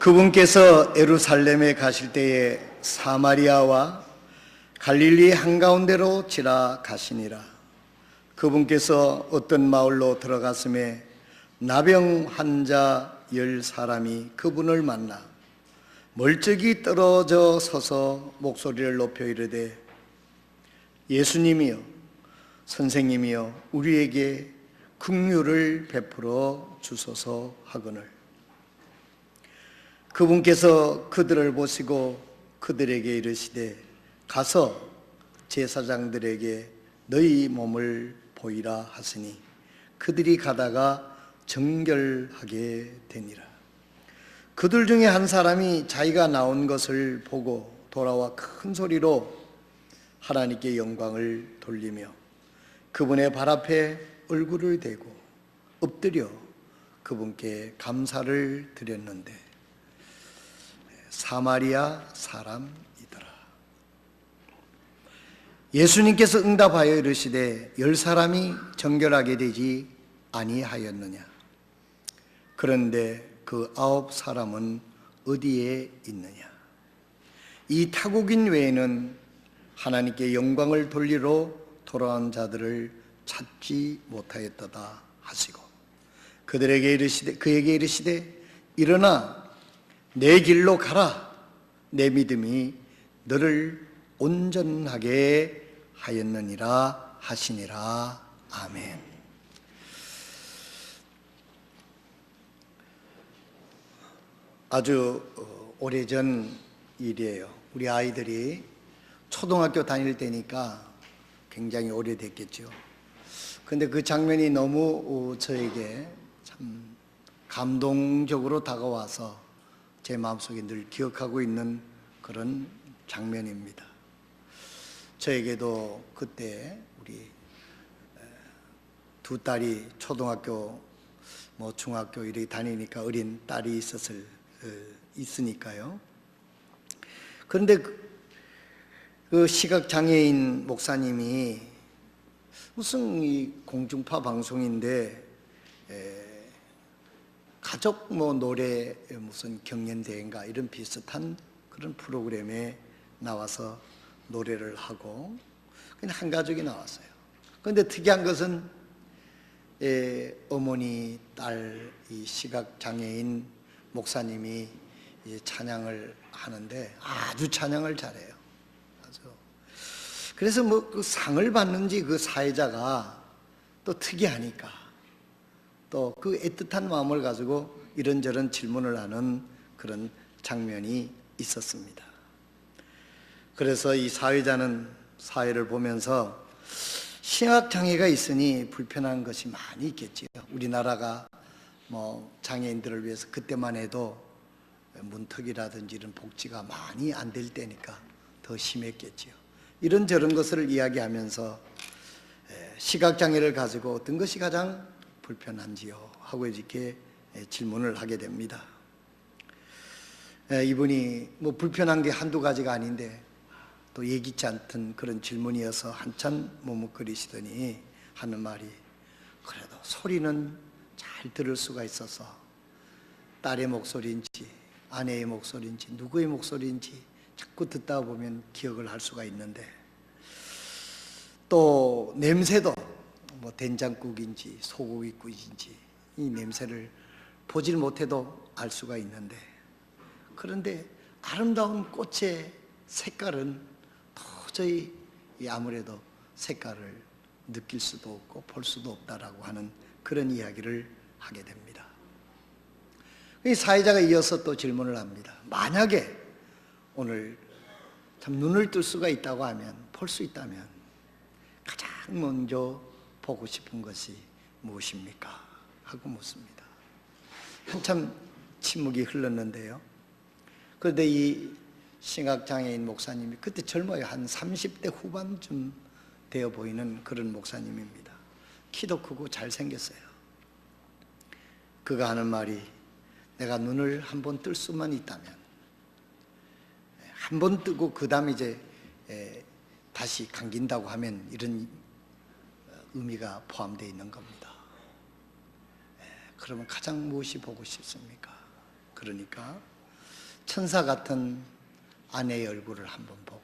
그분께서 예루살렘에 가실 때에 사마리아와 갈릴리 한가운데로 지나가시니라. 그분께서 어떤 마을로 들어갔음에 나병 환자 10사람이 그분을 만나 멀찍이 떨어져 서서 목소리를 높여 이르되 예수님이여 선생님이여 우리에게 긍휼을 베풀어 주소서 하거늘 그분께서 그들을 보시고 그들에게 이르시되 가서 제사장들에게 너희 몸을 보이라 하시니 그들이 가다가 정결하게 되니라. 그들 중에 한 사람이 자기가 나온 것을 보고 돌아와 큰 소리로 하나님께 영광을 돌리며 그분의 발 앞에 얼굴을 대고 엎드려 그분께 감사를 드렸는데 사마리아 사람이더라. 예수님께서 응답하여 이르시되 10사람이 정결하게 되지 아니하였느냐? 그런데 그 9사람은 어디에 있느냐? 이 타국인 외에는 하나님께 영광을 돌리러 돌아온 자들을 찾지 못하였도다 하시고 그에게 이르시되 일어나 내 길로 가라. 내 믿음이 너를 온전하게 하였느니라 하시니라. 아멘. 아주 오래전 일이에요. 우리 아이들이 초등학교 다닐 때니까 굉장히 오래됐겠죠. 근데 그 장면이 너무 저에게 참 감동적으로 다가와서 제 마음속에 늘 기억하고 있는 그런 장면입니다. 저에게도 그때 우리 두 딸이 초등학교 중학교 이렇게 다니니까 어린 딸이 있으니까요. 그런데 그 시각장애인 목사님이 무슨 이 공중파 방송인데 가족 노래 무슨 경연대회인가 이런 비슷한 그런 프로그램에 나와서 노래를 하고 그냥 한 가족이 나왔어요. 그런데 특이한 것은 어머니, 딸, 이 시각장애인 목사님이 이제 찬양을 하는데 아주 찬양을 잘해요. 아주. 그래서 그 상을 받는지 그 사회자가 또 특이하니까 또 그 애틋한 마음을 가지고 이런저런 질문을 하는 그런 장면이 있었습니다. 그래서 이 사회자는 사회를 보면서 시각장애가 있으니 불편한 것이 많이 있겠지요. 우리나라가 장애인들을 위해서 그때만 해도 문턱이라든지 이런 복지가 많이 안 될 때니까 더 심했겠지요. 이런저런 것을 이야기하면서 시각장애를 가지고 어떤 것이 가장 불편한지요 하고 이렇게 질문을 하게 됩니다. 이분이 불편한 게 한두 가지가 아닌데 또 예기치 않던 그런 질문이어서 한참 머뭇거리시더니 하는 말이 그래도 소리는 잘 들을 수가 있어서 딸의 목소리인지 아내의 목소리인지 누구의 목소리인지 자꾸 듣다 보면 기억을 할 수가 있는데 또 냄새도 된장국인지 소고기국인지 이 냄새를 보질 못해도 알 수가 있는데 그런데 아름다운 꽃의 색깔은 도저히 아무래도 색깔을 느낄 수도 없고 볼 수도 없다라고 하는 그런 이야기를 하게 됩니다. 이 사회자가 이어서 또 질문을 합니다. 만약에 오늘 참 눈을 뜰 수가 있다고 하면 볼 수 있다면 가장 먼저 보고 싶은 것이 무엇입니까? 하고 묻습니다. 한참 침묵이 흘렀는데요. 그런데 이 시각장애인 목사님이 그때 젊어요. 한 30대 후반쯤 되어 보이는 그런 목사님입니다. 키도 크고 잘생겼어요. 그가 하는 말이 내가 눈을 한번 뜰 수만 있다면 한 번 뜨고 그 다음에 이제 다시 감긴다고 하면 이런 의미가 포함되어 있는 겁니다. 그러면 가장 무엇이 보고 싶습니까? 그러니까 천사 같은 아내의 얼굴을 한번 보고,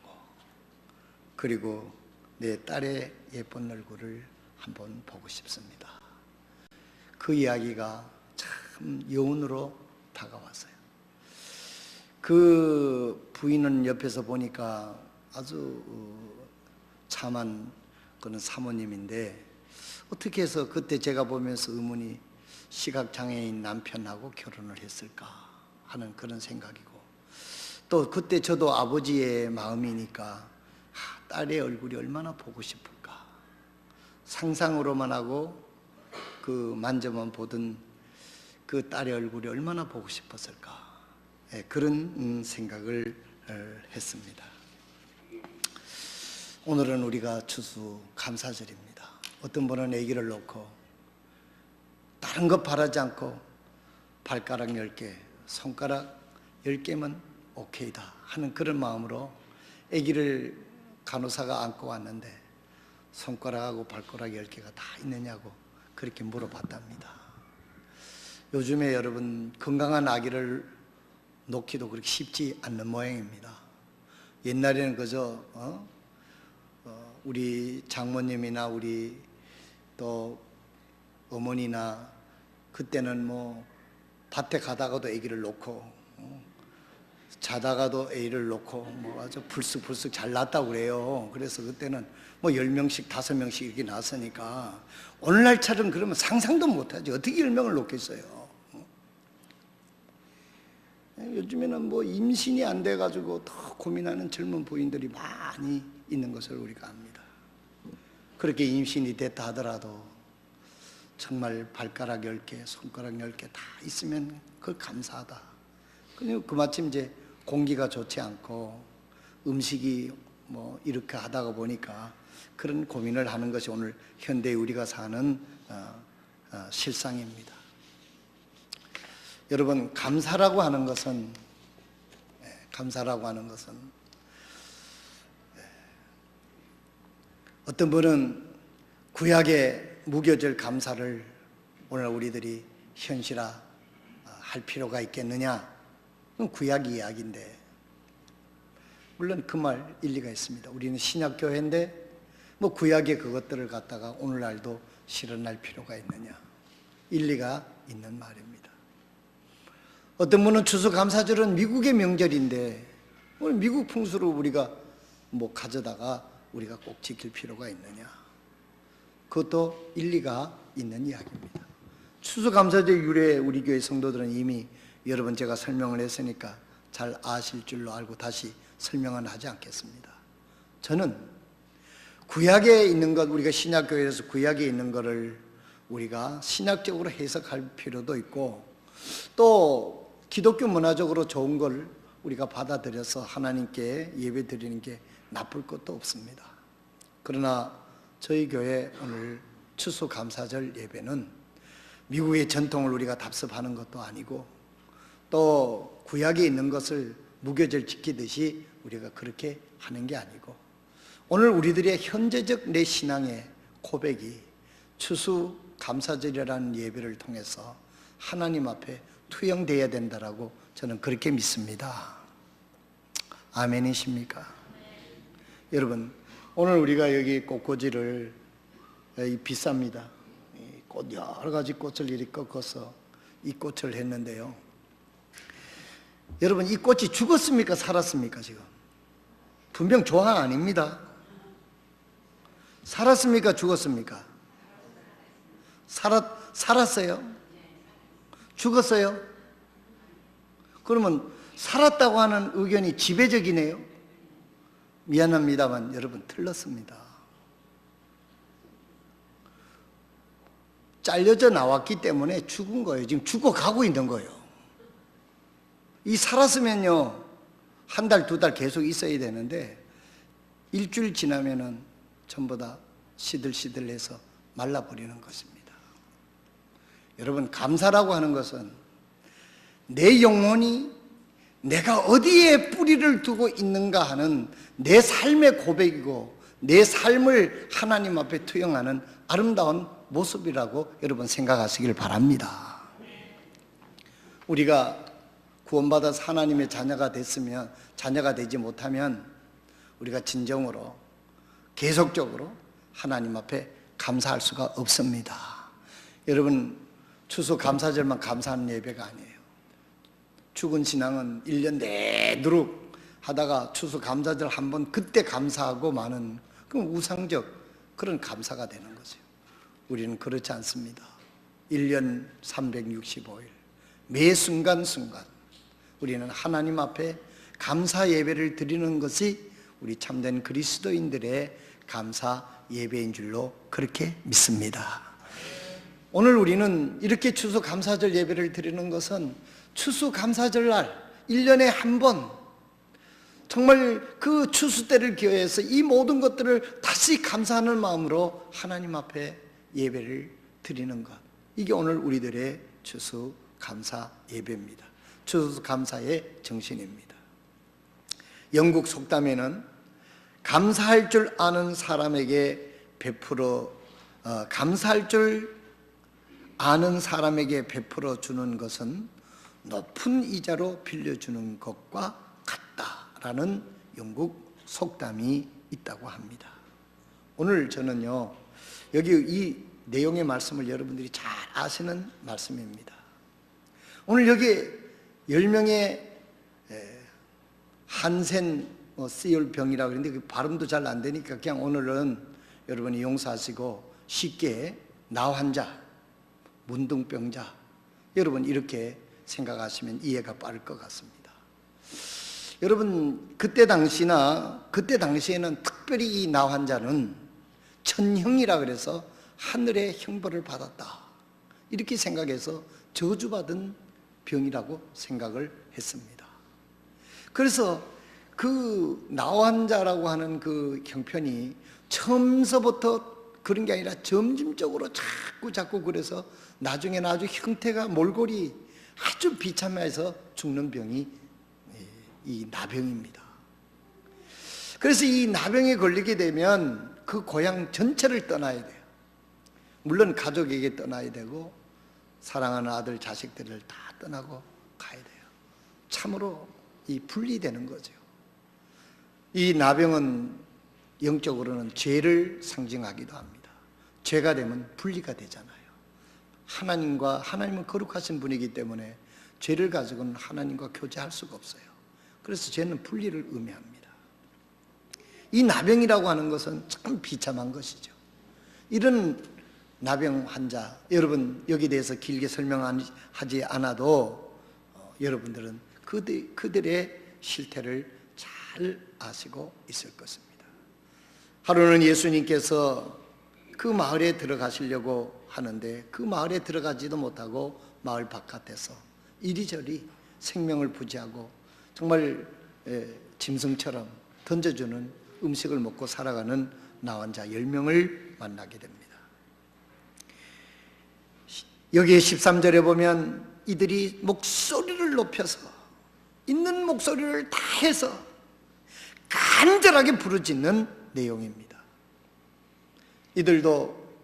그리고 내 딸의 예쁜 얼굴을 한번 보고 싶습니다. 그 이야기가 참 여운으로 다가왔어요. 그 부인은 옆에서 보니까 아주 참한 그런 사모님인데, 어떻게 해서 그때 제가 보면서 의문이, 시각장애인 남편하고 결혼을 했을까 하는 그런 생각이고, 또 그때 저도 아버지의 마음이니까 딸의 얼굴이 얼마나 보고 싶을까, 상상으로만 하고 그 만져만 보던 그 딸의 얼굴이 얼마나 보고 싶었을까, 그런 생각을 했습니다. 오늘은 우리가 추수감사절입니다. 어떤 분은 아기를 놓고 다른 것 바라지 않고 발가락 10개, 손가락 10개면 오케이다 하는 그런 마음으로 아기를 간호사가 안고 왔는데, 손가락하고 발가락 10개가 다 있느냐고 그렇게 물어봤답니다. 요즘에 여러분, 건강한 아기를 놓기도 그렇게 쉽지 않는 모양입니다. 옛날에는 그저 우리 장모님이나 우리 또 어머니나 그때는 뭐 밭에 가다가도 아기를 놓고 자다가도 애를 놓고 뭐 아주 불쑥불쑥 잘 낳았다고 그래요. 그래서 그때는 뭐 10명씩 5명씩 이렇게 낳았으니까, 오늘날처럼 그러면 상상도 못하지. 어떻게 10명을 놓겠어요. 요즘에는 뭐 임신이 안 돼가지고 더 고민하는 젊은 부인들이 많이 있는 것을 우리가 압니다. 그렇게 임신이 됐다 하더라도 정말 발가락 10개, 손가락 10개 다 있으면 그걸 감사하다. 그리고 그마침 이제 공기가 좋지 않고 음식이 뭐 이렇게 하다가 보니까 그런 고민을 하는 것이 오늘 현대에 우리가 사는 실상입니다. 여러분, 감사라고 하는 것은 어떤 분은 구약의 무교절 감사를 오늘 우리들이 현실화 할 필요가 있겠느냐? 그건 구약 이야기인데, 물론 그 말 일리가 있습니다. 우리는 신약교회인데 뭐 구약의 그것들을 갖다가 오늘날도 실현할 필요가 있느냐? 일리가 있는 말입니다. 어떤 분은 추수감사절은 미국의 명절인데 오늘 미국 풍수로 우리가 뭐 가져다가 우리가 꼭 지킬 필요가 있느냐? 그것도 일리가 있는 이야기입니다. 추수감사절 유래 우리 교회 성도들은 이미 여러 번 제가 설명을 했으니까 잘 아실 줄로 알고 다시 설명은 하지 않겠습니다. 저는 구약에 있는 것, 우리가 신약교회에서 구약에 있는 것을 우리가 신학적으로 해석할 필요도 있고, 또 기독교 문화적으로 좋은 걸 우리가 받아들여서 하나님께 예배 드리는 게 나쁠 것도 없습니다. 그러나 저희 교회 오늘 추수감사절 예배는 미국의 전통을 우리가 답습하는 것도 아니고, 또 구약에 있는 것을 무교절 지키듯이 우리가 그렇게 하는 게 아니고, 오늘 우리들의 현재적 내 신앙의 고백이 추수감사절이라는 예배를 통해서 하나님 앞에 투영되어야 된다라고 저는 그렇게 믿습니다. 아멘이십니까? 여러분, 오늘 우리가 여기 꽃꽂이를 비쌉니다. 꽃 여러 가지 꽃을 이렇게 꺾어서 이 꽃을 했는데요. 여러분, 이 꽃이 죽었습니까? 살았습니까? 지금 분명 조항 아닙니다. 살았습니까? 죽었습니까? 살았어요? 죽었어요? 그러면 살았다고 하는 의견이 지배적이네요. 미안합니다만 여러분, 틀렸습니다. 잘려져 나왔기 때문에 죽은 거예요. 지금 죽어가고 있는 거예요. 이 살았으면요, 한 달, 2달 계속 있어야 되는데 일주일 지나면은 전부 다 시들시들해서 말라버리는 것입니다. 여러분, 감사라고 하는 것은 내 영혼이 내가 어디에 뿌리를 두고 있는가 하는 내 삶의 고백이고, 내 삶을 하나님 앞에 투영하는 아름다운 모습이라고 여러분 생각하시길 바랍니다. 우리가 구원받아서 하나님의 자녀가 됐으면, 자녀가 되지 못하면 우리가 진정으로 계속적으로 하나님 앞에 감사할 수가 없습니다. 여러분, 추수감사절만 감사하는 예배가 아니에요. 죽은 신앙은 1년 내도록 하다가 추수감사절 한번 그때 감사하고 마는, 그럼 우상적 그런 감사가 되는 거죠. 우리는 그렇지 않습니다. 1년 365일 매 순간순간 우리는 하나님 앞에 감사 예배를 드리는 것이 우리 참된 그리스도인들의 감사 예배인 줄로 그렇게 믿습니다. 오늘 우리는 이렇게 추수감사절 예배를 드리는 것은 추수감사절 날 1년에 한 번 정말 그 추수 때를 기해서 이 모든 것들을 다시 감사하는 마음으로 하나님 앞에 예배를 드리는 것, 이게 오늘 우리들의 추수감사 예배입니다. 추수감사의 정신입니다. 영국 속담에는 감사할 줄 아는 사람에게 감사할 줄 아는 사람에게 베풀어 주는 것은 높은 이자로 빌려주는 것과 같다라는 영국 속담이 있다고 합니다. 오늘 저는요, 여기 이 내용의 말씀을 여러분들이 잘 아시는 말씀입니다. 오늘 여기 10명의 한센 씨올병이라고 그러는데 그 발음도 잘 안 되니까 그냥 오늘은 여러분이 용서하시고 쉽게 나환자, 문둥병자, 여러분 이렇게 생각하시면 이해가 빠를 것 같습니다. 여러분, 그때 당시에는 특별히 이 나환자는 천형이라 그래서 하늘의 형벌을 받았다, 이렇게 생각해서 저주받은 병이라고 생각을 했습니다. 그래서 그 나환자라고 하는 그 형편이 처음서부터 그런 게 아니라 점진적으로 자꾸 그래서 나중에는 아주 형태가 몰골이 아주 비참해서 죽는 병이 이 나병입니다. 그래서 이 나병에 걸리게 되면 그 고향 전체를 떠나야 돼요. 물론 가족에게 떠나야 되고 사랑하는 아들 자식들을 다 떠나고 가야 돼요. 참으로 이 분리되는 거죠. 이 나병은 영적으로는 죄를 상징하기도 합니다. 죄가 되면 분리가 되잖아요. 하나님은 거룩하신 분이기 때문에 죄를 가지고는 하나님과 교제할 수가 없어요. 그래서 죄는 분리를 의미합니다. 이 나병이라고 하는 것은 참 비참한 것이죠. 이런 나병 환자, 여러분 여기에 대해서 길게 설명하지 않아도 여러분들은 그들의 실태를 잘 아시고 있을 것입니다. 하루는 예수님께서 그 마을에 들어가시려고 하는데 그 마을에 들어가지도 못하고 마을 바깥에서 이리저리 생명을 부지하고 정말 짐승처럼 던져주는 음식을 먹고 살아가는 나환자 10명을 만나게 됩니다. 여기에 13절에 보면 이들이 목소리를 높여서 있는 목소리를 다해서 간절하게 부르짖는 내용입니다. 이들도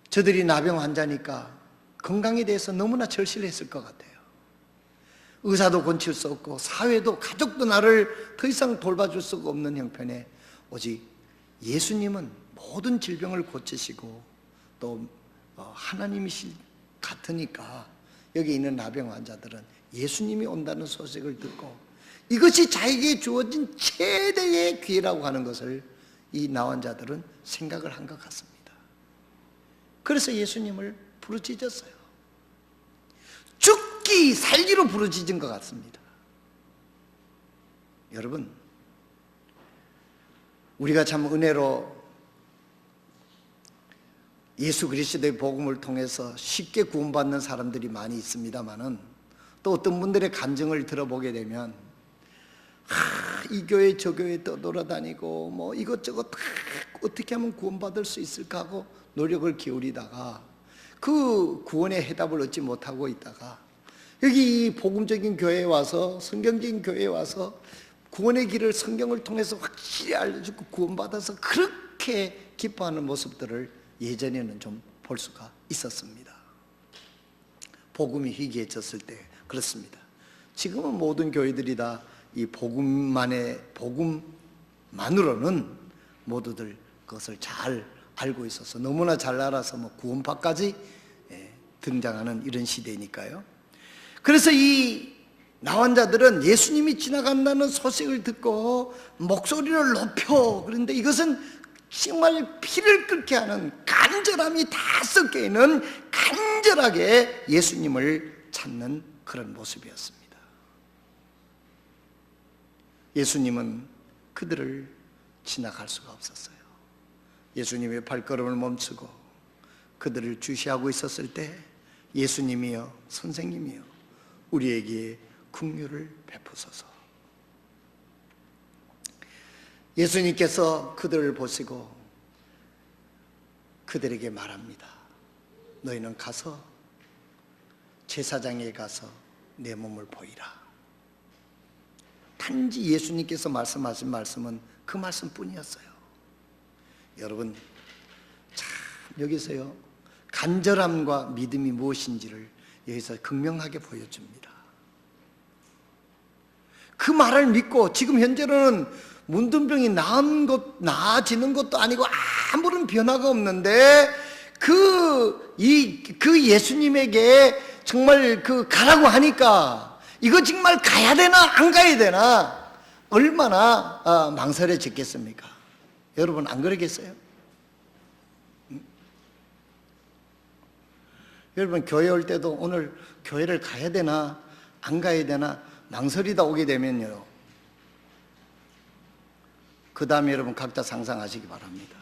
저들이 나병 환자니까 건강에 대해서 너무나 절실했을 것 같아요. 의사도 고칠 수 없고 사회도 가족도 나를 더 이상 돌봐줄 수가 없는 형편에 오직 예수님은 모든 질병을 고치시고 또 하나님이시 같으니까 여기 있는 나병 환자들은 예수님이 온다는 소식을 듣고 이것이 자기에게 주어진 최대의 기회라고 하는 것을 이 나환자들은 생각을 한 것 같습니다. 그래서 예수님을 부르짖었어요. 죽기 살기로 부르짖은 것 같습니다. 여러분, 우리가 참 은혜로 예수 그리스도의 복음을 통해서 쉽게 구원받는 사람들이 많이 있습니다만은 또 어떤 분들의 간증을 들어보게 되면 이 교회 저 교회 떠돌아다니고 뭐 이것저것 다 어떻게 하면 구원받을 수 있을까 하고 노력을 기울이다가 그 구원의 해답을 얻지 못하고 있다가 여기 복음적인 교회에 와서 성경적인 교회에 와서 구원의 길을 성경을 통해서 확실히 알려주고 구원받아서 그렇게 기뻐하는 모습들을 예전에는 좀 볼 수가 있었습니다. 복음이 희귀해졌을 때 그렇습니다. 지금은 모든 교회들이 다 이 복음만으로는 모두들 그것을 잘 알고 있어서 너무나 잘 알아서 뭐 구원파까지 등장하는 이런 시대니까요. 그래서 이 나환자들은 예수님이 지나간다는 소식을 듣고 목소리를 높여, 그런데 이것은 정말 피를 끓게 하는 간절함이 다 섞여 있는 간절하게 예수님을 찾는 그런 모습이었습니다. 예수님은 그들을 지나갈 수가 없었어요. 예수님의 발걸음을 멈추고 그들을 주시하고 있었을 때 예수님이여, 선생님이여, 우리에게 긍휼을 베푸소서. 예수님께서 그들을 보시고 그들에게 말합니다. 너희는 가서 제사장에 가서 내 몸을 보이라. 단지 예수님께서 말씀하신 말씀은 그 말씀뿐이었어요. 여러분, 참 여기서요, 간절함과 믿음이 무엇인지를 여기서 극명하게 보여줍니다. 그 말을 믿고 지금 현재로는 문둥병이 나아지는 것도 아니고 아무런 변화가 없는데 그 예수님에게 정말 가라고 하니까 이거 정말 가야 되나 안 가야 되나 얼마나 망설여졌겠습니까? 여러분 안 그러겠어요? 여러분 교회 올 때도 오늘 교회를 가야 되나 안 가야 되나 망설이다 오게 되면요, 그 다음에 여러분 각자 상상하시기 바랍니다.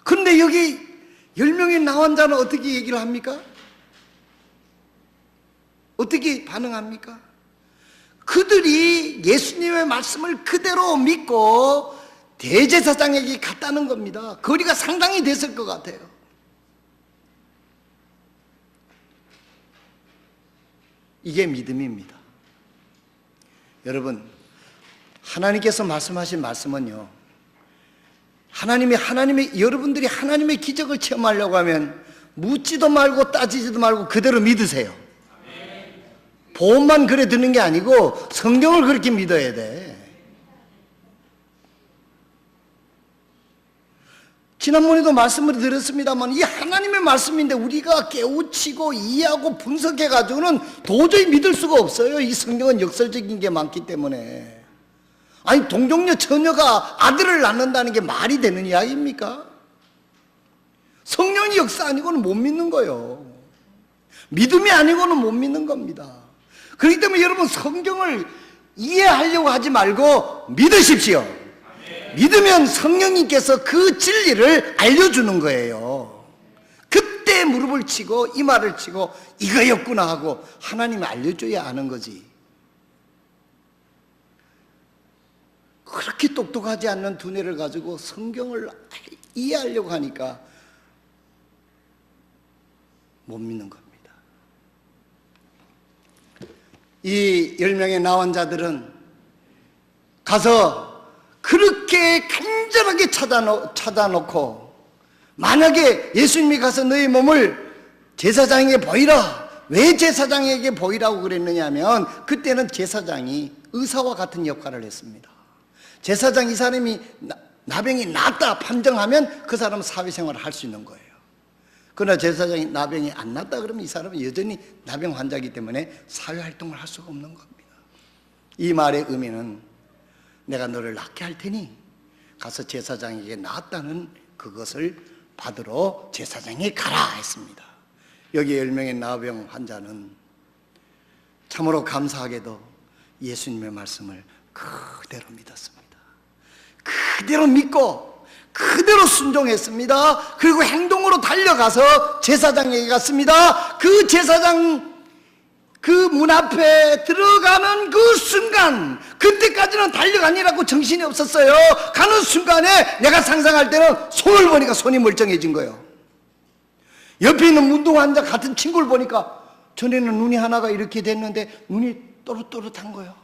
그런데 여기 10명의 나환자는 어떻게 얘기를 합니까? 어떻게 반응합니까? 그들이 예수님의 말씀을 그대로 믿고 대제사장에게 갔다는 겁니다. 거리가 상당히 됐을 것 같아요. 이게 믿음입니다. 여러분, 하나님께서 말씀하신 말씀은요, 여러분들이 하나님의 기적을 체험하려고 하면 묻지도 말고 따지지도 말고 그대로 믿으세요. 보험만 그래 듣는 게 아니고 성경을 그렇게 믿어야 돼. 지난번에도 말씀을 드렸습니다만 이 하나님의 말씀인데 우리가 깨우치고 이해하고 분석해가지고는 도저히 믿을 수가 없어요. 이 성경은 역설적인 게 많기 때문에. 아니, 동정녀 처녀가 아들을 낳는다는 게 말이 되는 이야기입니까? 성령의 역사 아니고는 못 믿는 거예요. 믿음이 아니고는 못 믿는 겁니다. 그렇기 때문에 여러분, 성경을 이해하려고 하지 말고 믿으십시오. 믿으면 성령님께서 그 진리를 알려주는 거예요. 그때 무릎을 치고 이마를 치고 이거였구나 하고 하나님이 알려줘야 아는 거지. 그렇게 똑똑하지 않는 두뇌를 가지고 성경을 이해하려고 하니까 못 믿는 겁니다. 이 10명의 나환자들은 가서 그렇게 간절하게 찾아놓고 만약에 예수님이 가서 너희 몸을 제사장에게 보이라. 왜 제사장에게 보이라고 그랬느냐 하면 그때는 제사장이 의사와 같은 역할을 했습니다. 제사장 이 사람이 나병이 낫다 판정하면 그 사람은 사회생활을 할 수 있는 거예요. 그러나 제사장이 나병이 안 낫다 그러면 이 사람은 여전히 나병 환자이기 때문에 사회활동을 할 수가 없는 겁니다. 이 말의 의미는 내가 너를 낫게 할 테니 가서 제사장에게 낫다는 그것을 받으러 제사장에 가라 했습니다. 여기 10명의 나병 환자는 참으로 감사하게도 예수님의 말씀을 그대로 믿었습니다. 그대로 믿고 그대로 순종했습니다. 그리고 행동으로 달려가서 제사장에게 갔습니다. 그 제사장 그 문 앞에 들어가는 그 순간, 그때까지는 달려가니라고 정신이 없었어요. 가는 순간에 내가 상상할 때는 손을 보니까 손이 멀쩡해진 거예요. 옆에 있는 문둥 환자 같은 친구를 보니까 전에는 눈이 하나가 이렇게 됐는데 눈이 또렷또렷한 거예요.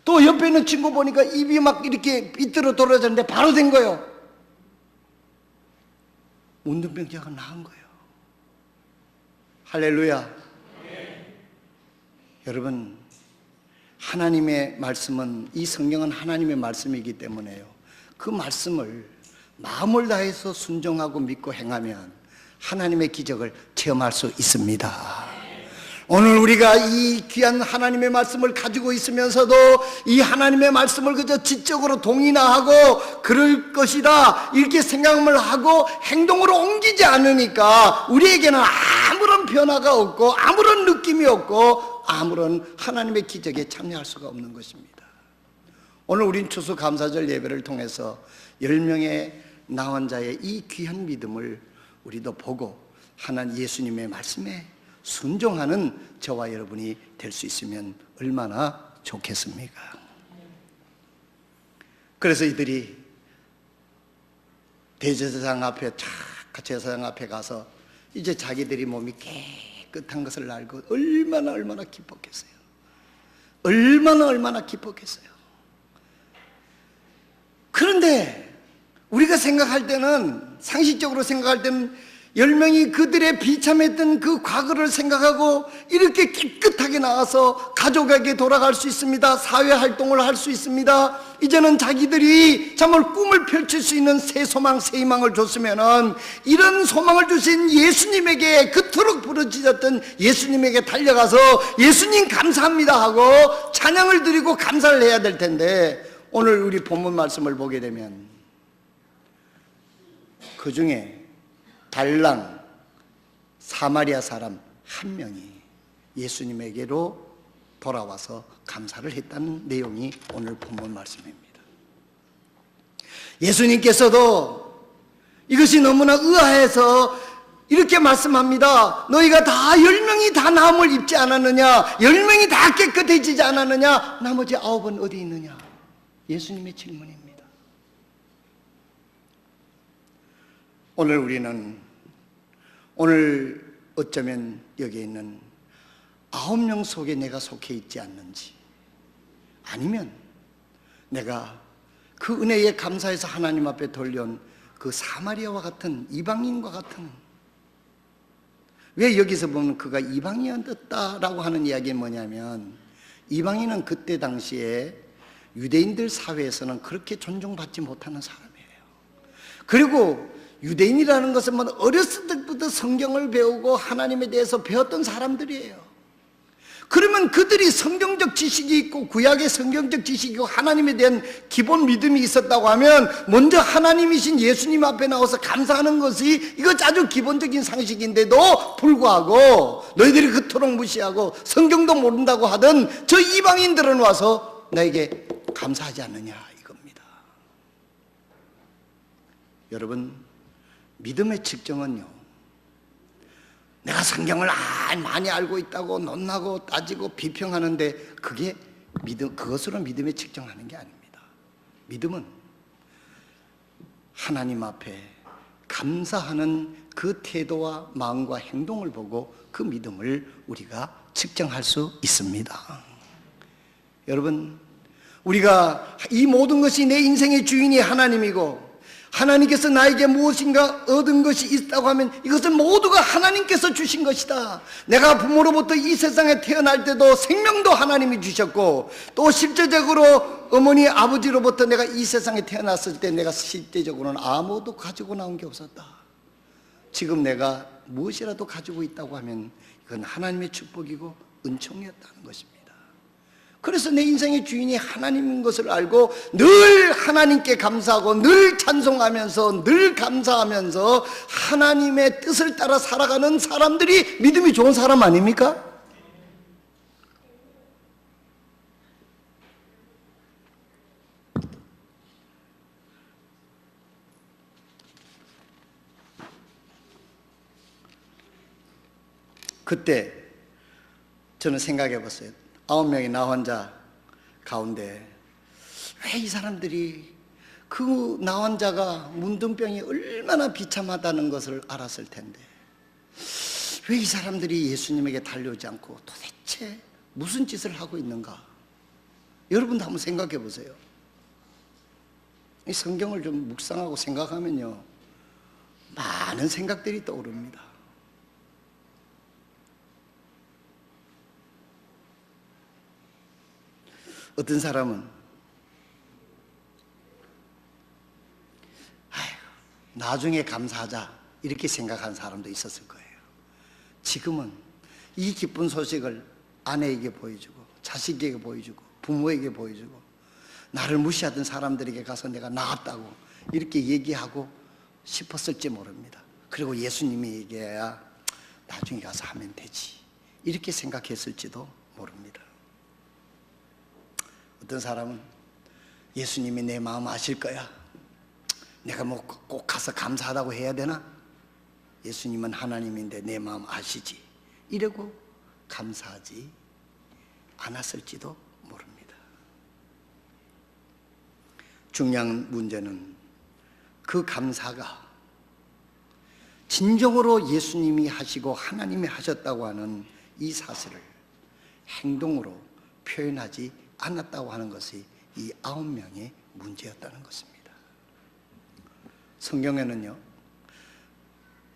또 옆에 있는 친구 보니까 입이 막 이렇게 삐뚤어 떨어졌는데 바로 된 거예요. 문둥병자가 나은 거예요. 할렐루야. 여러분, 하나님의 말씀은, 이 성경은 하나님의 말씀이기 때문에요, 그 말씀을 마음을 다해서 순종하고 믿고 행하면 하나님의 기적을 체험할 수 있습니다. 오늘 우리가 이 귀한 하나님의 말씀을 가지고 있으면서도 이 하나님의 말씀을 그저 지적으로 동의나 하고 그럴 것이다 이렇게 생각을 하고 행동으로 옮기지 않으니까 우리에게는 아무런 변화가 없고 아무런 느낌이 없고 아무런 하나님의 기적에 참여할 수가 없는 것입니다. 오늘 우린 추수감사절 예배를 통해서 10명의 나환자의 이 귀한 믿음을 우리도 보고 하나님 예수님의 말씀에 순종하는 저와 여러분이 될 수 있으면 얼마나 좋겠습니까? 그래서 이들이 대제사장 앞에 제사장 앞에 가서 이제 자기들이 몸이 깨끗한 것을 알고 얼마나 기뻤겠어요. 얼마나 기뻤겠어요. 그런데 우리가 생각할 때는, 상식적으로 생각할 때는 10명이 그들의 비참했던 그 과거를 생각하고 이렇게 깨끗하게 나와서 가족에게 돌아갈 수 있습니다. 사회활동을 할 수 있습니다. 이제는 자기들이 정말 꿈을 펼칠 수 있는 새 소망, 새 희망을 줬으면은 이런 소망을 주신 예수님에게, 그토록 부르짖었던 예수님에게 달려가서 예수님 감사합니다 하고 찬양을 드리고 감사를 해야 될 텐데, 오늘 우리 본문 말씀을 보게 되면 그 중에 달랑 사마리아 사람 한 명이 예수님에게로 돌아와서 감사를 했다는 내용이 오늘 본문 말씀입니다. 예수님께서도 이것이 너무나 의아해서 이렇게 말씀합니다. 너희가 다 10명이 다 나음을 입지 않았느냐? 10명이 다 깨끗해지지 않았느냐? 나머지 9은 어디 있느냐? 예수님의 질문입니다. 오늘 우리는, 오늘 어쩌면 여기에 있는 9명 속에 내가 속해 있지 않는지, 아니면 내가 그 은혜에 감사해서 하나님 앞에 돌려온 그 사마리아와 같은, 이방인과 같은, 왜 여기서 보면 그가 이방인이었다라고 하는 이야기는 뭐냐면, 이방인은 그때 당시에 유대인들 사회에서는 그렇게 존중받지 못하는 사람이에요. 그리고 유대인이라는 것은 뭐 어렸을 때부터 성경을 배우고 하나님에 대해서 배웠던 사람들이에요. 그러면 그들이 성경적 지식이 있고 구약의 성경적 지식이 있고 하나님에 대한 기본 믿음이 있었다고 하면 먼저 하나님이신 예수님 앞에 나와서 감사하는 것이, 이거 아주 기본적인 상식인데도 불구하고 너희들이 그토록 무시하고 성경도 모른다고 하던 저 이방인들은 와서 나에게 감사하지 않느냐, 이겁니다. 여러분, 믿음의 측정은요, 내가 성경을 많이 알고 있다고 논하고 따지고 비평하는데 그게 그것으로 믿음의 측정하는 게 아닙니다. 믿음은 하나님 앞에 감사하는 그 태도와 마음과 행동을 보고 그 믿음을 우리가 측정할 수 있습니다. 여러분, 우리가 이 모든 것이 내 인생의 주인이 하나님이고 하나님께서 나에게 무엇인가 얻은 것이 있다고 하면 이것은 모두가 하나님께서 주신 것이다. 내가 부모로부터 이 세상에 태어날 때도 생명도 하나님이 주셨고, 또 실제적으로 어머니 아버지로부터 내가 이 세상에 태어났을 때 내가 실제적으로는 아무것도 가지고 나온 게 없었다. 지금 내가 무엇이라도 가지고 있다고 하면 이건 하나님의 축복이고 은총이었다는 것입니다. 그래서 내 인생의 주인이 하나님인 것을 알고 늘 하나님께 감사하고 늘 찬송하면서 늘 감사하면서 하나님의 뜻을 따라 살아가는 사람들이 믿음이 좋은 사람 아닙니까? 그때 저는 생각해 봤어요. 9명의 나환자 가운데 왜 이 사람들이 그 나환자가 문둥병이 얼마나 비참하다는 것을 알았을 텐데 왜 이 사람들이 예수님에게 달려오지 않고 도대체 무슨 짓을 하고 있는가? 여러분도 한번 생각해 보세요. 이 성경을 좀 묵상하고 생각하면요, 많은 생각들이 떠오릅니다. 어떤 사람은 나중에 감사하자 이렇게 생각하는 사람도 있었을 거예요. 지금은 이 기쁜 소식을 아내에게 보여주고 자식에게 보여주고 부모에게 보여주고 나를 무시하던 사람들에게 가서 내가 나았다고 이렇게 얘기하고 싶었을지 모릅니다. 그리고 예수님이 얘기해야 나중에 가서 하면 되지 이렇게 생각했을지도 모릅니다. 어떤 사람은 예수님이 내 마음 아실 거야. 내가 뭐 꼭 가서 감사하다고 해야 되나? 예수님은 하나님인데 내 마음 아시지. 이러고 감사하지 않았을지도 모릅니다. 중요한 문제는 그 감사가 진정으로 예수님이 하시고 하나님이 하셨다고 하는 이 사실을 행동으로 표현하지 않았다고 하는 것이 이 9명의 문제였다는 것입니다. 성경에는요,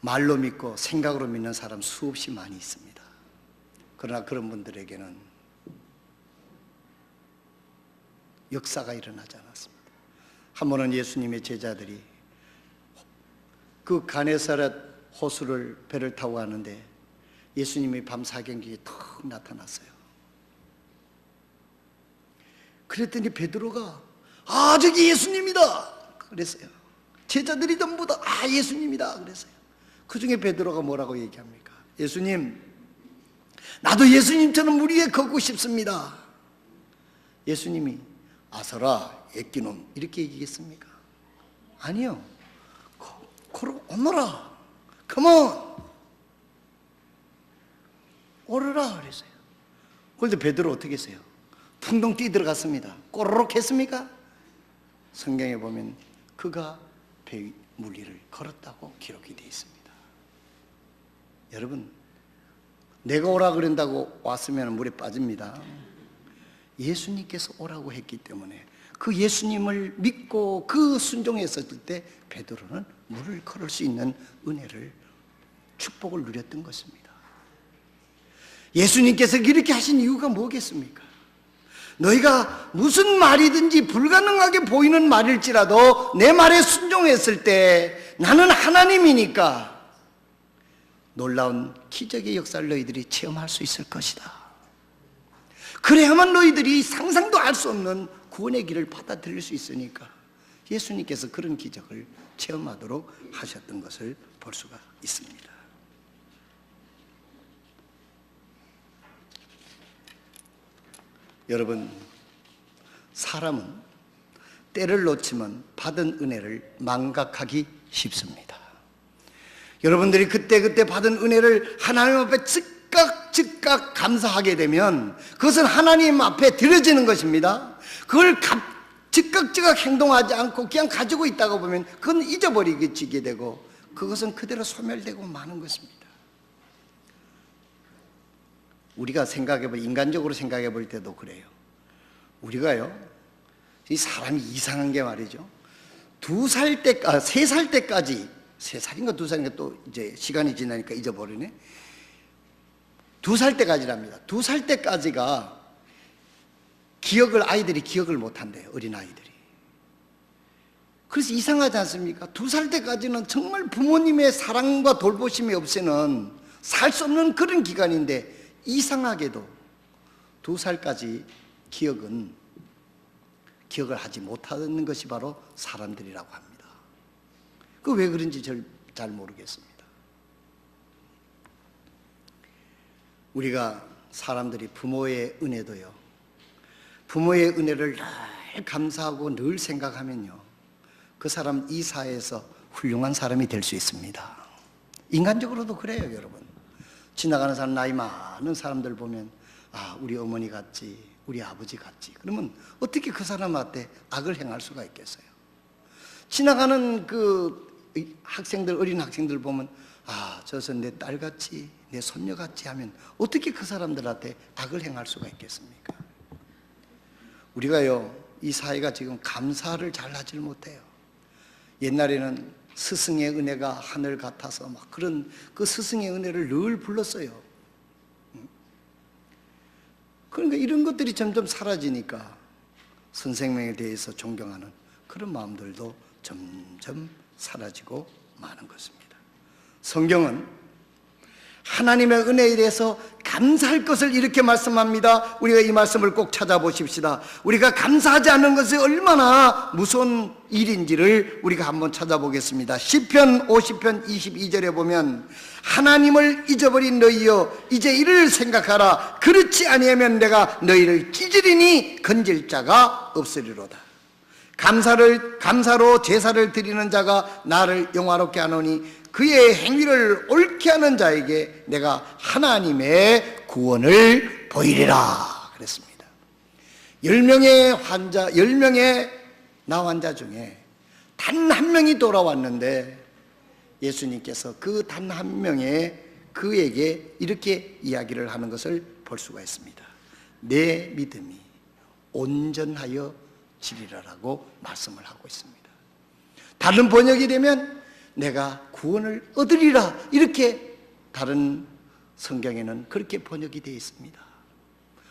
말로 믿고 생각으로 믿는 사람 수없이 많이 있습니다. 그러나 그런 분들에게는 역사가 일어나지 않았습니다. 한 번은 예수님의 제자들이 그 가네사렛 호수를 배를 타고 가는데 예수님이 밤 사경기에 턱 나타났어요. 그랬더니 베드로가 저기 예수님이다 그랬어요. 제자들이 전부 다 예수님이다 그랬어요. 그 중에 베드로가 뭐라고 얘기합니까? 예수님, 나도 예수님처럼 물 위에 걷고 싶습니다. 예수님이 아서라 애끼놈 이렇게 얘기했습니까? 아니요. 오너라, 컴온, 오르라 그랬어요. 그런데 베드로 어떻게 했어요? 풍덩 뛰들어갔습니다. 꼬르륵 했습니까? 성경에 보면 그가 배 물 위를 걸었다고 기록이 되어 있습니다. 여러분, 내가 오라 그런다고 왔으면 물에 빠집니다. 예수님께서 오라고 했기 때문에 그 예수님을 믿고 그 순종했었을 때 베드로는 물을 걸을 수 있는 은혜를, 축복을 누렸던 것입니다. 예수님께서 이렇게 하신 이유가 뭐겠습니까? 너희가 무슨 말이든지 불가능하게 보이는 말일지라도 내 말에 순종했을 때 나는 하나님이니까 놀라운 기적의 역사를 너희들이 체험할 수 있을 것이다. 그래야만 너희들이 상상도 할 수 없는 구원의 길을 받아들일 수 있으니까 예수님께서 그런 기적을 체험하도록 하셨던 것을 볼 수가 있습니다. 여러분, 사람은 때를 놓치면 받은 은혜를 망각하기 쉽습니다. 여러분들이 그때 받은 은혜를 하나님 앞에 즉각 감사하게 되면 그것은 하나님 앞에 드려지는 것입니다. 그걸 즉각 행동하지 않고 그냥 가지고 있다가 보면 그건 잊어버리게 되고 그것은 그대로 소멸되고 마는 것입니다. 우리가 인간적으로 생각해 볼 때도 그래요. 우리가요, 이 사람이 이상한 게 말이죠. 3살 때까지, 3살인가 2살인가 또 이제 시간이 지나니까 잊어버리네. 2살 때까지랍니다. 2살 때까지가 아이들이 기억을 못 한대요. 어린아이들이. 그래서 이상하지 않습니까? 2살 때까지는 정말 부모님의 사랑과 돌보심이 없이는 살 수 없는 그런 기간인데 이상하게도 2살까지 기억을 하지 못하는 것이 바로 사람들이라고 합니다. 그 왜 그런지 잘 모르겠습니다. 우리가 사람들이 부모의 은혜도요, 부모의 은혜를 늘 감사하고 늘 생각하면요, 그 사람 이 사회에서 훌륭한 사람이 될 수 있습니다. 인간적으로도 그래요, 여러분. 지나가는 사람, 나이 많은 사람들 보면 우리 어머니 같지, 우리 아버지 같지. 그러면 어떻게 그 사람한테 악을 행할 수가 있겠어요? 지나가는 어린 학생들 보면 저서 내 딸 같지, 내 손녀 같지 하면 어떻게 그 사람들한테 악을 행할 수가 있겠습니까? 우리가요, 이 사회가 지금 감사를 잘 하질 못해요. 옛날에는 스승의 은혜가 하늘 같아서 막 그런 그 스승의 은혜를 늘 불렀어요. 그러니까 이런 것들이 점점 사라지니까 선생님에 대해서 존경하는 그런 마음들도 점점 사라지고 마는 것입니다. 성경은 하나님의 은혜에 대해서 감사할 것을 이렇게 말씀합니다. 우리가 이 말씀을 꼭 찾아보십시다. 우리가 감사하지 않는 것이 얼마나 무서운 일인지를 우리가 한번 찾아보겠습니다. 시편 50편 22절에 보면 하나님을 잊어버린 너희여 이제 이를 생각하라. 그렇지 아니하면 내가 너희를 찢으리니 건질 자가 없으리로다. 감사로 제사를 드리는 자가 나를 영화롭게 하노니 그의 행위를 옳게 하는 자에게 내가 하나님의 구원을 보이리라 그랬습니다. 10명의 나환자 중에 단 한 명이 돌아왔는데 예수님께서 그 단 한 명의 그에게 이렇게 이야기를 하는 것을 볼 수가 있습니다. 내 믿음이 온전하여 지리라라고 말씀을 하고 있습니다. 다른 번역이 되면 내가 구원을 얻으리라 이렇게 다른 성경에는 그렇게 번역이 되어 있습니다.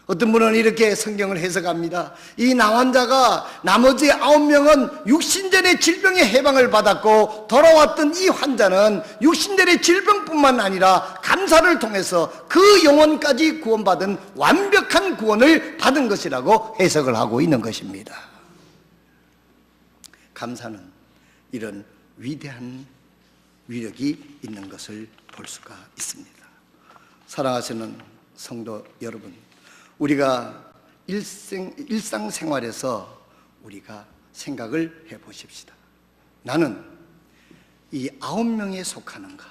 어떤 분은 이렇게 성경을 해석합니다. 이 나환자가 나머지 9명은 육신전의 질병의 해방을 받았고 돌아왔던 이 환자는 육신전의 질병뿐만 아니라 감사를 통해서 그 영혼까지 구원받은 완벽한 구원을 받은 것이라고 해석을 하고 있는 것입니다. 감사는 이런 위대한 위력이 있는 것을 볼 수가 있습니다. 사랑하시는 성도 여러분, 우리가 일상생활에서 우리가 생각을 해보십시다. 나는 이 9명에 속하는가?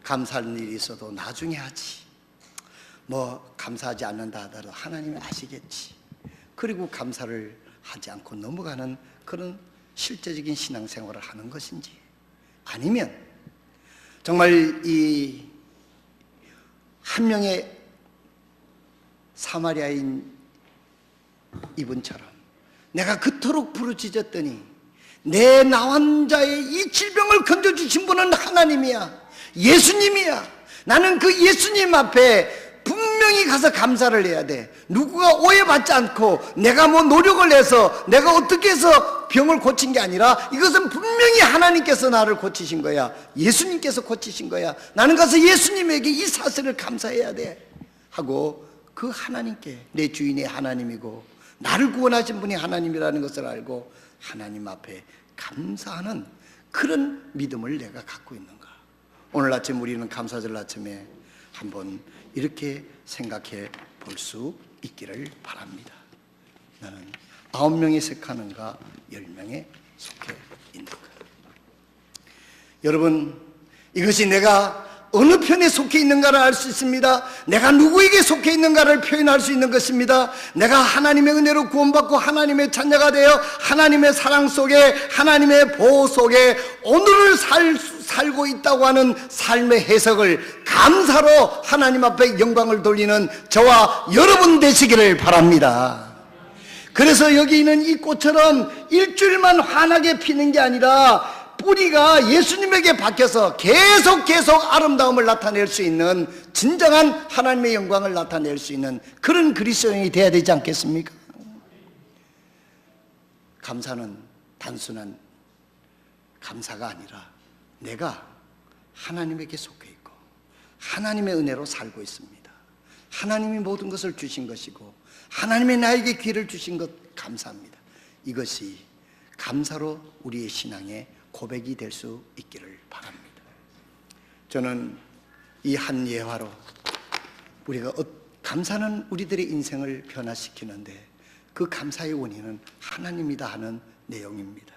감사하는 일이 있어도 나중에 하지. 뭐 감사하지 않는다 하더라도 하나님이 아시겠지. 그리고 감사를 하지 않고 넘어가는 그런 실제적인 신앙생활을 하는 것인지, 아니면 정말 이 한 명의 사마리아인 이분처럼 내가 그토록 부르짖었더니 내 나환자의 이 질병을 건져주신 분은 하나님이야, 예수님이야. 나는 그 예수님 앞에 분명히 가서 감사를 해야 돼. 누구가 오해받지 않고 내가 뭐 노력을 해서 내가 어떻게 해서 병을 고친 게 아니라 이것은 분명히 하나님께서 나를 고치신 거야. 예수님께서 고치신 거야. 나는 가서 예수님에게 이 사실을 감사해야 돼 하고 그 하나님께, 내 주인이 하나님이고 나를 구원하신 분이 하나님이라는 것을 알고 하나님 앞에 감사하는 그런 믿음을 내가 갖고 있는가. 오늘 아침 우리는 감사절 아침에 한번 이렇게 생각해 볼 수 있기를 바랍니다. 나는 9명에 속하는가 10명에 속해 있는가. 여러분, 이것이 내가 어느 편에 속해 있는가를 알 수 있습니다. 내가 누구에게 속해 있는가를 표현할 수 있는 것입니다. 내가 하나님의 은혜로 구원받고 하나님의 자녀가 되어 하나님의 사랑 속에, 하나님의 보호 속에 오늘을 살고 있다고 하는 삶의 해석을 감사로 하나님 앞에 영광을 돌리는 저와 여러분 되시기를 바랍니다. 그래서 여기 있는 이 꽃처럼 일주일만 환하게 피는 게 아니라 뿌리가 예수님에게 박혀서 계속 아름다움을 나타낼 수 있는, 진정한 하나님의 영광을 나타낼 수 있는 그런 그리스도인이 되어야 되지 않겠습니까? 감사는 단순한 감사가 아니라 내가 하나님에게 속해 있고 하나님의 은혜로 살고 있습니다. 하나님이 모든 것을 주신 것이고 하나님이 나에게 기회를 주신 것 감사합니다. 이것이 감사로 우리의 신앙의 고백이 될 수 있기를 바랍니다. 저는 이 한 예화로 우리가 감사는 우리들의 인생을 변화시키는데 그 감사의 원인은 하나님이다 하는 내용입니다.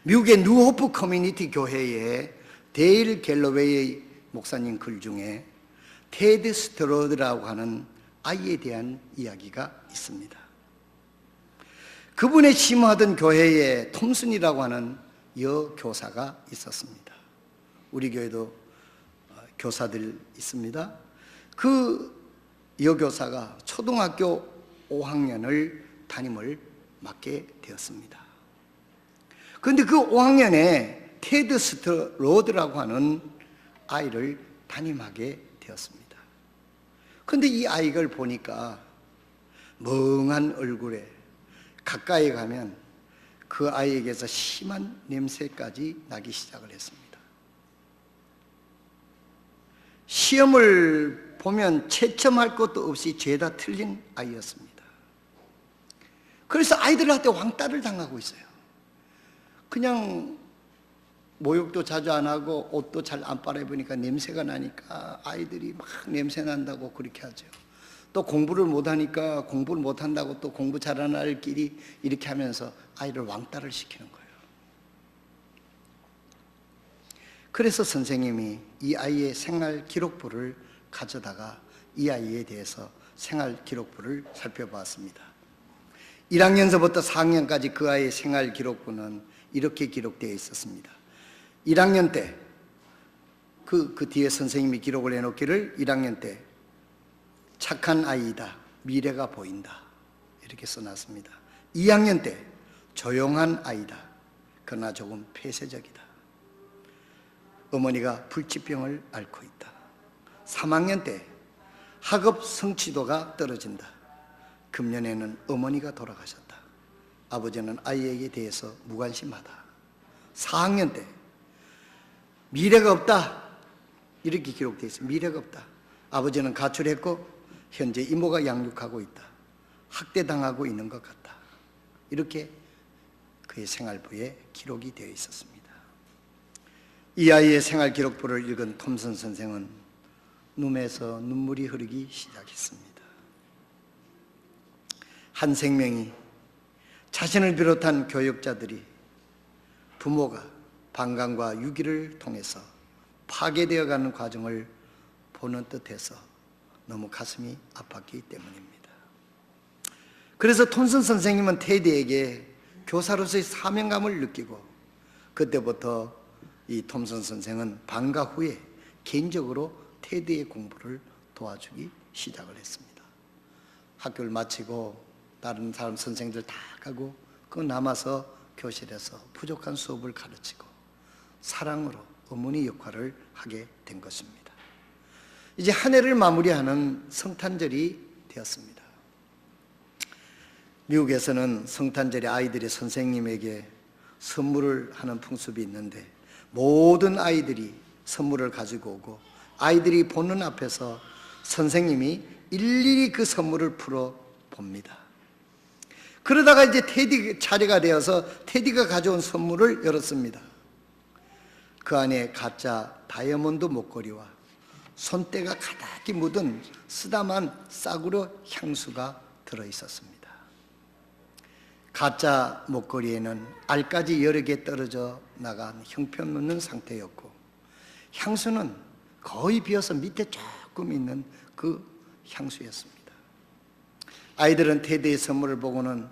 미국의 뉴호프 커뮤니티 교회의 데일 갤러웨이 목사님 글 중에 테드 스트로드라고 하는 아이에 대한 이야기가 있습니다. 그분의 심호하던 교회에 톰슨이라고 하는 여교사가 있었습니다. 우리 교회도 교사들 있습니다. 그 여교사가 초등학교 5학년을 담임을 맡게 되었습니다. 그런데 그 5학년에 테드 스트로드라고 하는 아이를 담임하게 되었습니다. 그런데 이 아이를 보니까 멍한 얼굴에 가까이 가면 그 아이에게서 심한 냄새까지 나기 시작을 했습니다. 시험을 보면 채점할 것도 없이 죄다 틀린 아이였습니다. 그래서 아이들한테 왕따를 당하고 있어요. 그냥 목욕도 자주 안 하고 옷도 잘 안 빨아입으니까 냄새가 나니까 아이들이 막 냄새 난다고 그렇게 하죠. 또 공부를 못하니까 공부를 못한다고 또 공부 잘하는 아이들끼리 이렇게 하면서 아이를 왕따를 시키는 거예요. 그래서 선생님이 이 아이의 생활 기록부를 가져다가 이 아이에 대해서 생활 기록부를 살펴봤습니다. 1학년서부터 4학년까지 그 아이의 생활 기록부는 이렇게 기록되어 있었습니다. 1학년 때 그 뒤에 선생님이 기록을 해놓기를 1학년 때 착한 아이이다, 미래가 보인다 이렇게 써놨습니다. 2학년 때 조용한 아이다, 그러나 조금 폐쇄적이다, 어머니가 불치병을 앓고 있다. 3학년 때 학업 성취도가 떨어진다, 금년에는 어머니가 돌아가셨다, 아버지는 아이에게 대해서 무관심하다. 4학년 때 미래가 없다 이렇게 기록되어 있습니다. 미래가 없다, 아버지는 가출했고 현재 이모가 양육하고 있다, 학대당하고 있는 것 같다, 이렇게 그의 생활부에 기록이 되어 있었습니다. 이 아이의 생활 기록부를 읽은 톰슨 선생은 눈에서 눈물이 흐르기 시작했습니다. 한 생명이, 자신을 비롯한 교육자들이, 부모가 방광과 유기를 통해서 파괴되어가는 과정을 보는 듯해서 너무 가슴이 아팠기 때문입니다. 그래서 톰슨 선생님은 테디에게 교사로서의 사명감을 느끼고, 그때부터 이 톰슨 선생은 방과 후에 개인적으로 테디의 공부를 도와주기 시작을 했습니다. 학교를 마치고 다른 사람 선생들 다 가고 그 남아서 교실에서 부족한 수업을 가르치고 사랑으로 어머니 역할을 하게 된 것입니다. 이제 한 해를 마무리하는 성탄절이 되었습니다. 미국에서는 성탄절에 아이들이 선생님에게 선물을 하는 풍습이 있는데, 모든 아이들이 선물을 가지고 오고 아이들이 보는 앞에서 선생님이 일일이 그 선물을 풀어 봅니다. 그러다가 이제 테디 차례가 되어서 테디가 가져온 선물을 열었습니다. 그 안에 가짜 다이아몬드 목걸이와 손때가 가득히 묻은 쓰다만 싸구려 향수가 들어있었습니다. 가짜 목걸이에는 알까지 여러 개 떨어져 나간 형편없는 상태였고, 향수는 거의 비어서 밑에 조금 있는 그 향수였습니다. 아이들은 테드의 선물을 보고는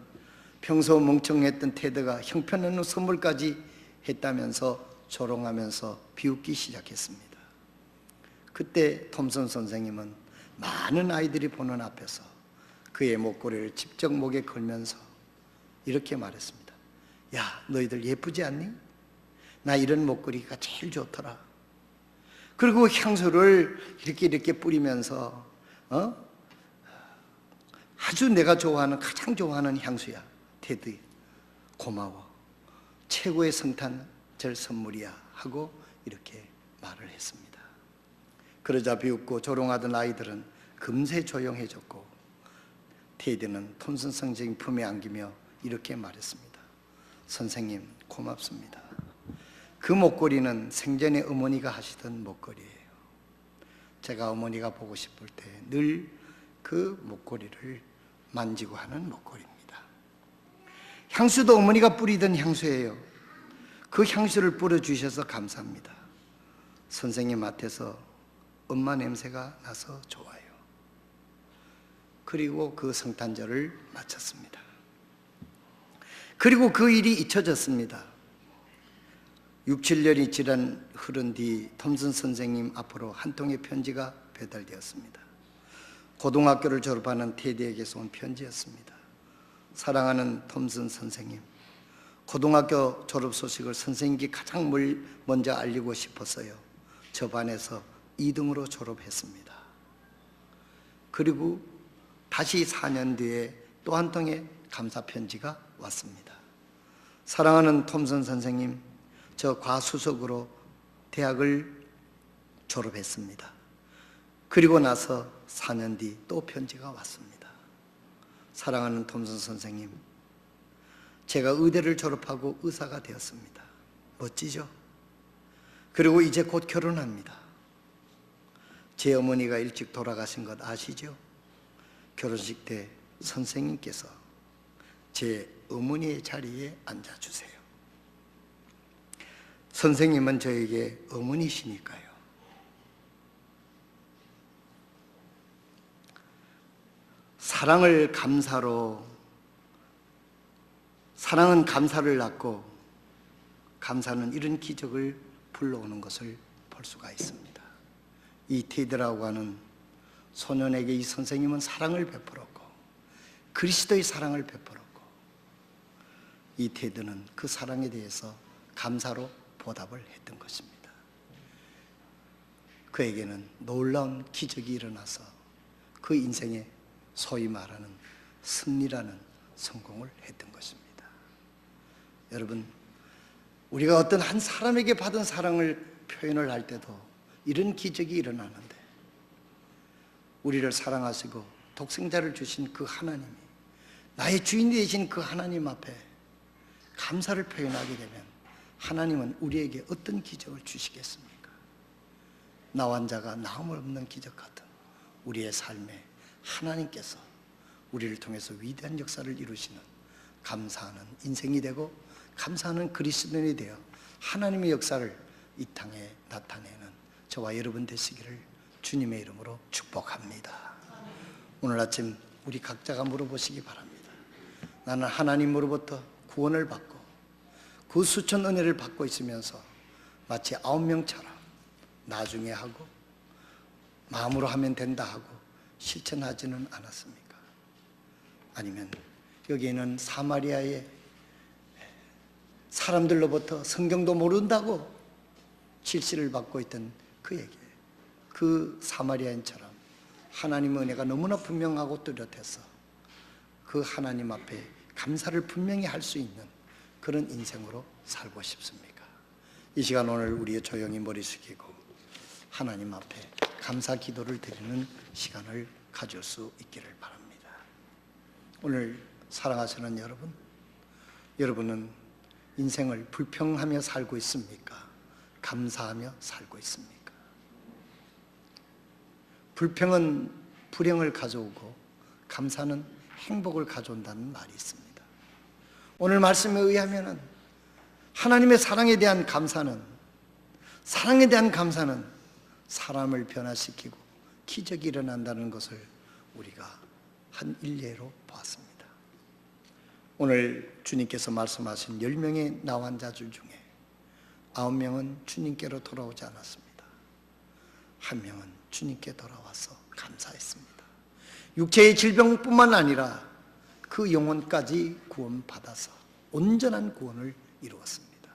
평소 멍청했던 테드가 형편없는 선물까지 했다면서 조롱하면서 비웃기 시작했습니다. 그때 톰슨 선생님은 많은 아이들이 보는 앞에서 그의 목걸이를 직접 목에 걸면서 이렇게 말했습니다. 야, 너희들 예쁘지 않니? 나 이런 목걸이가 제일 좋더라. 그리고 향수를 이렇게 뿌리면서 아주 내가 좋아하는, 가장 좋아하는 향수야. 테드, 고마워. 최고의 성탄절 선물이야. 하고 이렇게 말을 했습니다. 그러자 비웃고 조롱하던 아이들은 금세 조용해졌고, 테드는 톰슨 선생님 품에 안기며 이렇게 말했습니다. 선생님, 고맙습니다. 그 목걸이는 생전에 어머니가 하시던 목걸이에요. 제가 어머니가 보고 싶을 때 늘 그 목걸이를 만지고 하는 목걸이입니다. 향수도 어머니가 뿌리던 향수예요. 그 향수를 뿌려주셔서 감사합니다. 선생님 앞에서 엄마 냄새가 나서 좋아요. 그리고 그 성탄절을 마쳤습니다. 그리고 그 일이 잊혀졌습니다. 6, 7년이 흐른 뒤 톰슨 선생님 앞으로 한 통의 편지가 배달되었습니다. 고등학교를 졸업하는 테디에게서 온 편지였습니다. 사랑하는 톰슨 선생님, 고등학교 졸업 소식을 선생님께 가장 먼저 알리고 싶었어요. 저 반에서 2등으로 졸업했습니다. 그리고 다시 4년 뒤에 또 한 통의 감사 편지가 왔습니다. 사랑하는 톰슨 선생님, 저 과수석으로 대학을 졸업했습니다. 그리고 나서 4년 뒤 또 편지가 왔습니다. 사랑하는 톰슨 선생님, 제가 의대를 졸업하고 의사가 되었습니다. 멋지죠? 그리고 이제 곧 결혼합니다. 제 어머니가 일찍 돌아가신 것 아시죠? 결혼식 때 선생님께서 제 어머니의 자리에 앉아주세요. 선생님은 저에게 어머니시니까요. 사랑은 감사를 낳고 감사는 이런 기적을 불러오는 것을 볼 수가 있습니다. 이 테드라고 하는 소년에게 이 선생님은 사랑을 베풀었고 그리스도의 사랑을 베풀었고 이 테드는 그 사랑에 대해서 감사로 보답을 했던 것입니다. 그에게는 놀라운 기적이 일어나서 그 인생에 소위 말하는 승리라는 성공을 했던 것입니다. 여러분, 우리가 어떤 한 사람에게 받은 사랑을 표현을 할 때도 이런 기적이 일어나는데 우리를 사랑하시고 독생자를 주신 그 하나님이 나의 주인이 되신 그 하나님 앞에 감사를 표현하게 되면 하나님은 우리에게 어떤 기적을 주시겠습니까? 나와 자가 나음을 없는 기적 같은 우리의 삶에 하나님께서 우리를 통해서 위대한 역사를 이루시는 감사하는 인생이 되고 감사하는 그리스도인이 되어 하나님의 역사를 이 땅에 나타내는 저와 여러분 되시기를 주님의 이름으로 축복합니다. 오늘 아침 우리 각자가 물어보시기 바랍니다. 나는 하나님으로부터 구원을 받고 그 수천 은혜를 받고 있으면서 마치 9명처럼 나중에 하고 마음으로 하면 된다 하고 실천하지는 않았습니까? 아니면 여기에는 사마리아의 사람들로부터 성경도 모른다고 질시를 받고 있던 그에게 그 사마리아인처럼 하나님의 은혜가 너무나 분명하고 뚜렷해서 그 하나님 앞에 감사를 분명히 할 수 있는 그런 인생으로 살고 싶습니까? 이 시간 오늘 우리 조용히 머리 숙이고 하나님 앞에 감사 기도를 드리는 시간을 가질 수 있기를 바랍니다. 오늘 사랑하시는 여러분, 여러분은 인생을 불평하며 살고 있습니까? 감사하며 살고 있습니까? 불평은 불행을 가져오고 감사는 행복을 가져온다는 말이 있습니다. 오늘 말씀에 의하면 하나님의 사랑에 대한 감사는 사람을 변화시키고 기적이 일어난다는 것을 우리가 한 일례로 보았습니다. 오늘 주님께서 말씀하신 10명의 나환 자들 중에 9명은 주님께로 돌아오지 않았습니다. 1명은 주님께 돌아와서 감사했습니다. 육체의 질병뿐만 아니라 그 영혼까지 구원받아서 온전한 구원을 이루었습니다.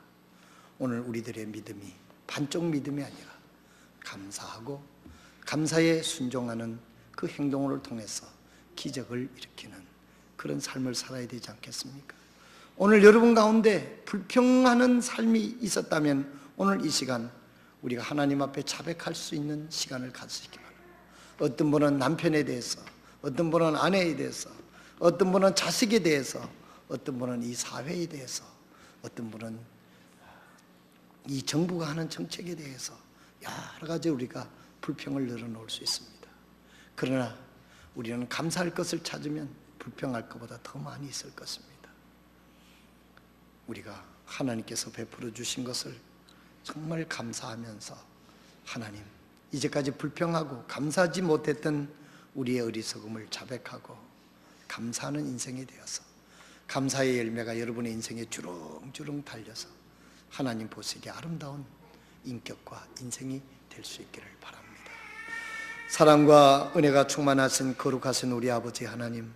오늘 우리들의 믿음이 반쪽 믿음이 아니라 감사하고 감사에 순종하는 그 행동을 통해서 기적을 일으키는 그런 삶을 살아야 되지 않겠습니까? 오늘 여러분 가운데 불평하는 삶이 있었다면 오늘 이 시간 우리가 하나님 앞에 자백할 수 있는 시간을 가지시기 바랍니다. 어떤 분은 남편에 대해서, 어떤 분은 아내에 대해서, 어떤 분은 자식에 대해서, 어떤 분은 이 사회에 대해서, 어떤 분은 이 정부가 하는 정책에 대해서 여러 가지 우리가 불평을 늘어놓을 수 있습니다. 그러나 우리는 감사할 것을 찾으면 불평할 것보다 더 많이 있을 것입니다. 우리가 하나님께서 베풀어 주신 것을 정말 감사하면서 하나님, 이제까지 불평하고 감사하지 못했던 우리의 어리석음을 자백하고 감사하는 인생이 되어서 감사의 열매가 여러분의 인생에 주렁주렁 달려서 하나님 보시기에 아름다운 인격과 인생이 될 수 있기를 바랍니다. 사랑과 은혜가 충만하신 거룩하신 우리 아버지 하나님,